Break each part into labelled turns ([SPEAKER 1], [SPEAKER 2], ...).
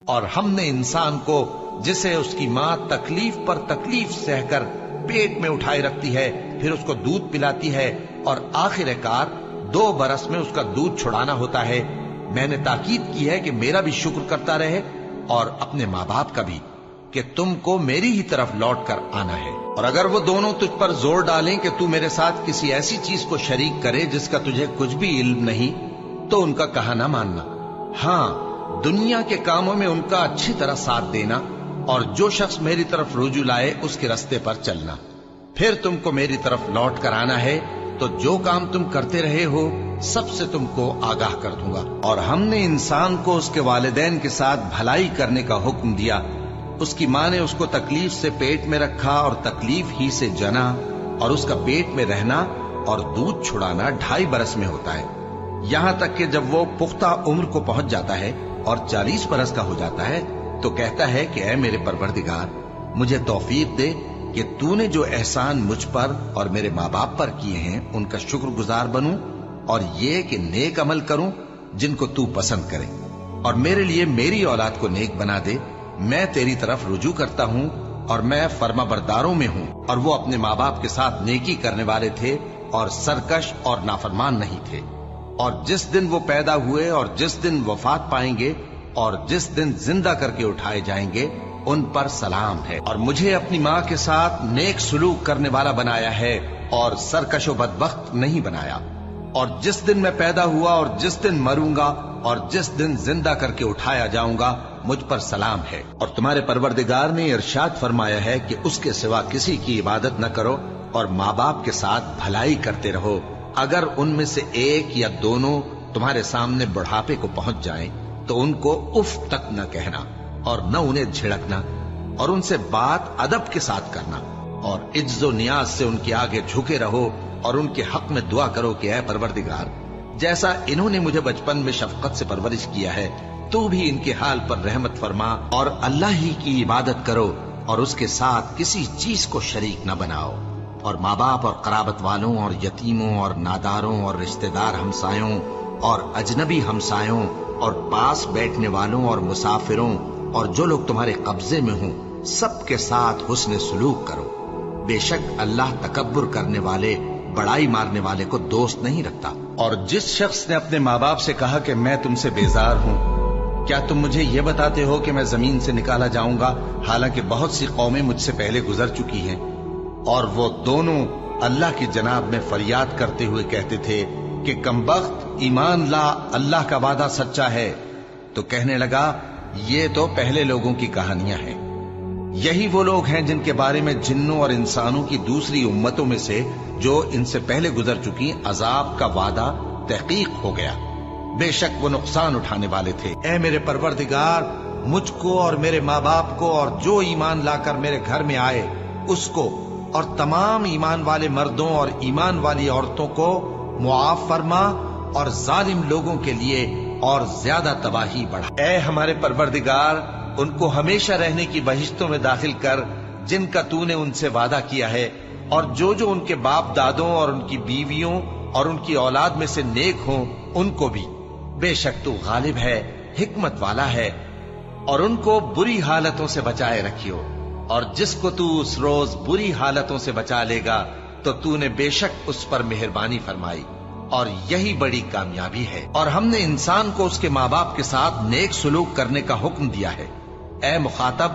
[SPEAKER 1] اور ہم نے انسان کو جسے اس کی ماں تکلیف پر تکلیف سہ کر پیٹ میں اٹھائے رکھتی ہے، پھر اس کو دودھ پلاتی ہے اور آخر کار 2 برس میں اس کا دودھ چھڑانا ہوتا ہے، میں نے تاکید کی ہے کہ میرا بھی شکر کرتا رہے اور اپنے ماں باپ کا بھی، کہ تم کو میری ہی طرف لوٹ کر آنا ہے۔ اور اگر وہ دونوں تجھ پر زور ڈالیں کہ تو میرے ساتھ کسی ایسی چیز کو شریک کرے جس کا تجھے کچھ بھی علم نہیں، تو ان کا کہا نہ ماننا، ہاں دنیا کے کاموں میں ان کا اچھی طرح ساتھ دینا، اور جو شخص میری طرف رجوع لائے اس کے رستے پر چلنا، پھر تم کو میری طرف لوٹ کر آنا ہے، تو جو کام تم کرتے رہے ہو سب سے تم کو آگاہ کر دوں گا۔ اور ہم نے انسان کو اس کے والدین کے ساتھ بھلائی کرنے کا حکم دیا، اس کی ماں نے اس کو تکلیف سے پیٹ میں رکھا اور تکلیف ہی سے جنا، اور اس کا پیٹ میں رہنا اور دودھ چھڑانا 2.5 برس میں ہوتا ہے، یہاں تک کہ جب وہ پختہ عمر کو پہنچ جاتا ہے اور 40 برس کا ہو جاتا ہے تو کہتا ہے کہ اے میرے پروردگار، مجھے توفیق دے کہ تو نے جو احسان مجھ پر اور میرے ماں باپ پر کیے ہیں ان کا شکر گزار بنوں، اور یہ کہ نیک عمل کروں جن کو تو پسند کرے، اور میرے لیے میری اولاد کو نیک بنا دے، میں تیری طرف رجوع کرتا ہوں اور میں فرما برداروں میں ہوں۔ اور وہ اپنے ماں باپ کے ساتھ نیکی کرنے والے تھے اور سرکش اور نافرمان نہیں تھے۔ اور جس دن وہ پیدا ہوئے اور جس دن وفات پائیں گے اور جس دن زندہ کر کے اٹھائے جائیں گے ان پر سلام ہے، اور مجھے اپنی ماں کے ساتھ نیک سلوک کرنے والا بنایا ہے اور سرکش و بدبخت نہیں بنایا۔ اور جس دن میں پیدا ہوا اور جس دن مروں گا اور جس دن زندہ کر کے اٹھایا جاؤں گا مجھ پر سلام ہے۔ اور تمہارے پروردگار نے ارشاد فرمایا ہے کہ اس کے سوا کسی کی عبادت نہ کرو اور ماں باپ کے ساتھ بھلائی کرتے رہو، اگر ان میں سے ایک یا دونوں تمہارے سامنے بڑھاپے کو پہنچ جائیں تو ان کو اف تک نہ کہنا اور نہ انہیں جھڑکنا، اور ان سے بات ادب کے ساتھ کرنا، اور عجز و نیاز سے ان کے آگے جھکے رہو اور ان کے حق میں دعا کرو کہ اے پروردگار، جیسا انہوں نے مجھے بچپن میں شفقت سے پرورش کیا ہے تو بھی ان کے حال پر رحمت فرما، اور اللہ ہی کی عبادت کرو اور اس کے ساتھ کسی چیز کو شریک نہ بناؤ۔ اور ماں باپ اور قرابت والوں اور یتیموں اور ناداروں اور رشتہ دار ہمسایوں اور اجنبی ہمسایوں اور پاس بیٹھنے والوں اور مسافروں اور جو لوگ تمہارے قبضے میں ہوں سب کے ساتھ حسن سلوک کرو، بے شک اللہ تکبر کرنے والے بڑائی مارنے والے کو دوست نہیں رکھتا۔ اور جس شخص نے اپنے ماں باپ سے کہا کہ میں تم سے بیزار ہوں، کیا تم مجھے یہ بتاتے ہو کہ میں زمین سے نکالا جاؤں گا حالانکہ بہت سی قومیں مجھ سے پہلے گزر چکی ہیں؟ اور وہ دونوں اللہ کی جناب میں فریاد کرتے ہوئے کہتے تھے کہ کمبخت، ایمان لا، اللہ کا وعدہ سچا ہے۔ تو کہنے لگا یہ تو پہلے لوگوں کی کہانیاں ہیں، یہی وہ لوگ ہیں جن کے بارے میں جنوں اور انسانوں کی دوسری امتوں میں سے جو ان سے پہلے گزر چکی عذاب کا وعدہ تحقیق ہو گیا، بے شک وہ نقصان اٹھانے والے تھے۔ اے میرے پروردگار، مجھ کو اور میرے ماں باپ کو اور جو ایمان لا کر میرے گھر میں آئے اس کو اور تمام ایمان والے مردوں اور ایمان والی عورتوں کو معاف فرما، اور ظالم لوگوں کے لیے اور زیادہ تباہی بڑھا۔ اے ہمارے پروردگار، ان کو ہمیشہ رہنے کی بہشتوں میں داخل کر جن کا تو نے ان سے وعدہ کیا ہے، اور جو جو ان کے باپ دادوں اور ان کی بیویوں اور ان کی اولاد میں سے نیک ہوں ان کو بھی، بے شک تو غالب ہے، حکمت والا ہے۔ اور ان کو بری حالتوں سے بچائے رکھیو، اور جس کو تو اس روز بری حالتوں سے بچا لے گا تو نے بے شک اس پر مہربانی فرمائی، اور یہی بڑی کامیابی ہے۔ اور ہم نے انسان کو اس کے ماں باپ کے ساتھ نیک سلوک کرنے کا حکم دیا ہے۔ اے مخاطب،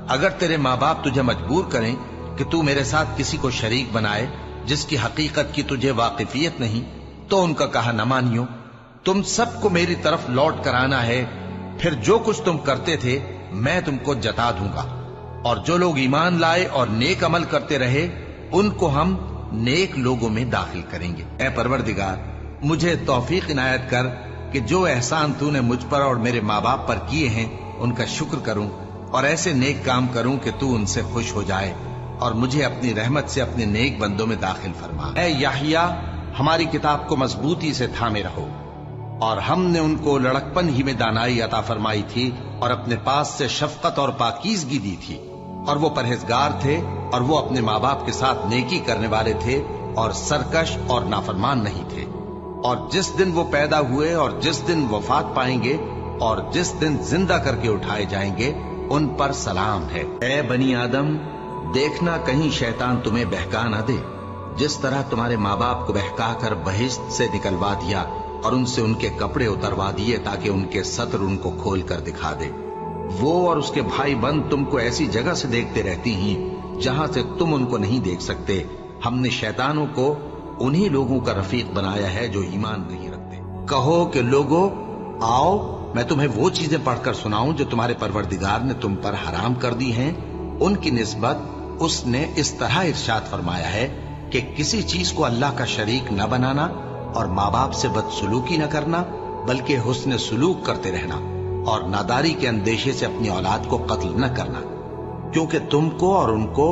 [SPEAKER 1] اگر تیرے ماں باپ تجھے مجبور کریں کہ تو میرے ساتھ کسی کو شریک بنائے جس کی حقیقت کی تجھے واقفیت نہیں تو ان کا کہا نہ مانیو، تم سب کو میری طرف لوٹ کر آنا ہے، پھر جو کچھ تم کرتے تھے میں تم کو جتا دوں گا۔ اور جو لوگ ایمان لائے اور نیک عمل کرتے رہے ان کو ہم نیک لوگوں میں داخل کریں گے۔ اے پروردگار، مجھے توفیق عنایت کر کہ جو احسان تو نے مجھ پر اور میرے ماں باپ پر کیے ہیں ان کا شکر کروں اور ایسے نیک کام کروں کہ تو ان سے خوش ہو جائے، اور مجھے اپنی رحمت سے اپنے نیک بندوں میں داخل فرما۔ اے یحییٰ، ہماری کتاب کو مضبوطی سے تھامے رہو، اور ہم نے ان کو لڑکپن ہی میں دانائی عطا فرمائی تھی اور اپنے پاس سے شفقت اور پاکیزگی دی تھی، اور وہ پرہیزگار تھے اور وہ اپنے ماں باپ کے ساتھ نیکی کرنے والے تھے اور سرکش اور نافرمان نہیں تھے۔ اور جس دن وہ پیدا ہوئے اور جس دن وفات پائیں گے اور جس دن زندہ کر کے اٹھائے جائیں گے ان پر سلام ہے۔
[SPEAKER 2] اے بنی آدم، دیکھنا کہیں شیطان تمہیں بہکا نہ دے، جس طرح تمہارے ماں باپ کو بہکا کر بہشت سے نکلوا دیا اور ان سے ان کے کپڑے اتروا دیے تاکہ ان کے ستر ان کو کھول کر دکھا دے۔ وہ اور اس کے بھائی بند تم کو ایسی جگہ سے دیکھتے رہتی ہیں جہاں سے تم ان کو نہیں دیکھ سکتے۔ ہم نے شیطانوں کو انہی لوگوں کا رفیق بنایا ہے جو ایمان نہیں رکھتے۔ کہو کہ لوگو آؤ، میں تمہیں وہ چیزیں پڑھ کر سناؤں جو تمہارے پروردگار نے تم پر حرام کر دی ہیں۔ ان کی نسبت اس نے اس طرح ارشاد فرمایا ہے کہ کسی چیز کو اللہ کا شریک نہ بنانا اور ماں باپ سے بدسلوکی نہ کرنا، بلکہ حسن سلوک کرتے رہنا اور ناداری کے اندیشے سے اپنی اولاد کو قتل نہ کرنا، کیونکہ تم کو اور ان کو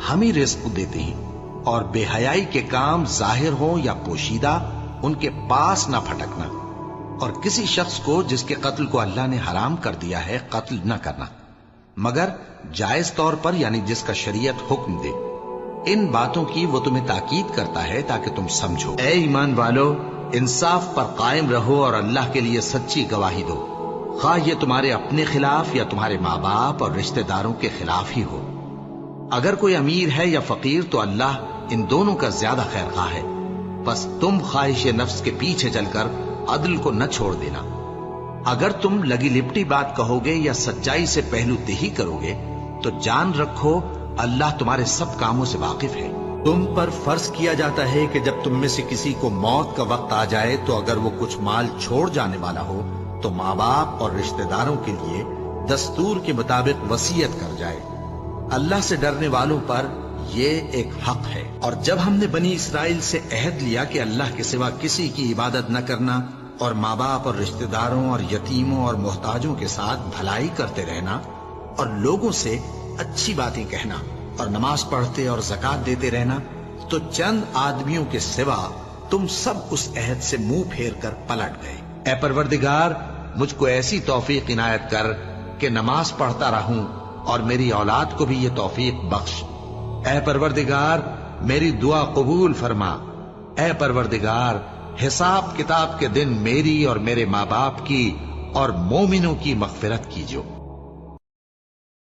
[SPEAKER 2] ہم ہی رزق دیتے ہیں، اور بے حیائی کے کام ظاہر ہوں یا پوشیدہ ان کے پاس نہ پھٹکنا، اور کسی شخص کو جس کے قتل کو اللہ نے حرام کر دیا ہے قتل نہ کرنا، مگر جائز طور پر، یعنی جس کا شریعت حکم دے۔ ان باتوں کی وہ تمہیں تاکید کرتا ہے تاکہ تم سمجھو۔ اے ایمان والو، انصاف پر قائم رہو اور اللہ کے لیے سچی گواہی دو، خواہ یہ تمہارے اپنے خلاف یا تمہارے ماں باپ اور رشتہ داروں کے خلاف ہی ہو۔ اگر کوئی امیر ہے یا فقیر تو اللہ ان دونوں کا زیادہ خیر خواہ ہے، بس تم خواہش نفس کے پیچھے چل کر عدل کو نہ چھوڑ دینا۔ اگر تم لگی لپٹی بات کہو گے یا سچائی سے پہلو دہی کرو گے تو جان رکھو اللہ تمہارے سب کاموں سے واقف ہے۔
[SPEAKER 3] تم پر فرض کیا جاتا ہے کہ جب تم میں سے کسی کو موت کا وقت آ جائے تو اگر وہ کچھ مال چھوڑ جانے والا ہو تو ماں باپ اور رشتہ داروں کے لیے دستور کے مطابق وصیت کر جائے۔ اللہ سے ڈرنے والوں پر یہ ایک حق ہے۔ اور جب ہم نے بنی اسرائیل سے عہد لیا کہ اللہ کے سوا کسی کی عبادت نہ کرنا اور ماں باپ اور رشتہ داروں اور یتیموں اور محتاجوں کے ساتھ بھلائی کرتے رہنا اور لوگوں سے اچھی باتیں کہنا اور نماز پڑھتے اور زکوٰۃ دیتے رہنا، تو چند آدمیوں کے سوا تم سب اس عہد سے منہ پھیر کر پلٹ گئے۔
[SPEAKER 1] اے پروردگار، مجھ کو ایسی توفیق عنایت کر کہ نماز پڑھتا رہوں اور میری اولاد کو بھی یہ توفیق بخش۔ اے پروردگار، میری دعا قبول فرما۔ اے پروردگار، حساب کتاب کے دن میری اور میرے ماں باپ کی اور مومنوں کی مغفرت کیجو۔